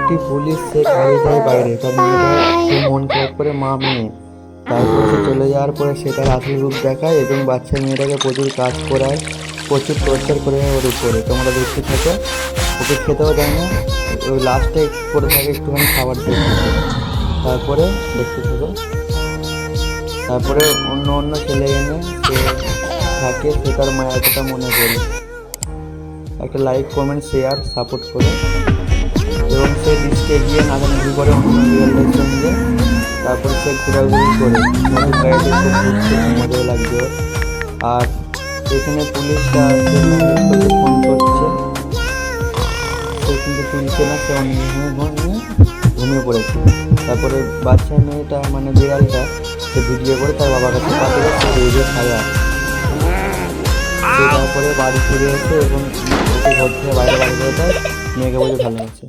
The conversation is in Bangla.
একটি পুলিশ সে কাজে যায় বাইরে, তার মেয়েটা সে মন খারাপ করে মা মেয়ে। তারপরে সে চলে যাওয়ার পরে সে তার আসল রূপ দেখায় এবং বাচ্চা মেয়েটাকে প্রচুর কাজ করায়, প্রচুর টর্চার করে ওর উপরে। তোমরা দেখতে থাকো, ওকে খেতেও দেয় না, ওই লাস্টে পড়ে থাকে একটুখানি খাবার দিয়ে। তারপরে দেখতে থাকো। তারপরে অন্য অন্য ছেলে এনে সে থাকে, সে তার মায়ের কথা মনে করে। একটা লাইক কমেন্ট শেয়ার সাপোর্ট করে, এবং সে ডিস্কে গিয়ে নাচানাচি করে অন্য রিয়েলদের সঙ্গে। তারপরে সে ঘোরাঘুরি করে নদীর গাড়িতে খুব ঘুরতে মজাও লাগবে ওর। আর এখানে পুলিশটা ফোন করছে, সে কিন্তু তুলছে না, সে অনেক ঘুমিয়ে পড়েছে। তারপরে বাচ্চা মেয়েটা মানে বিড়ালটা সে ভিডিও করে তার বাবার কাছে পাঠিয়ে সে রেডিও ছায়া। সে তারপরে বাড়ি ফিরে এসে এবং ওকে ঘর থেকে বাইরে করে দেয়, মেয়েকে বলে ভালোবাসে।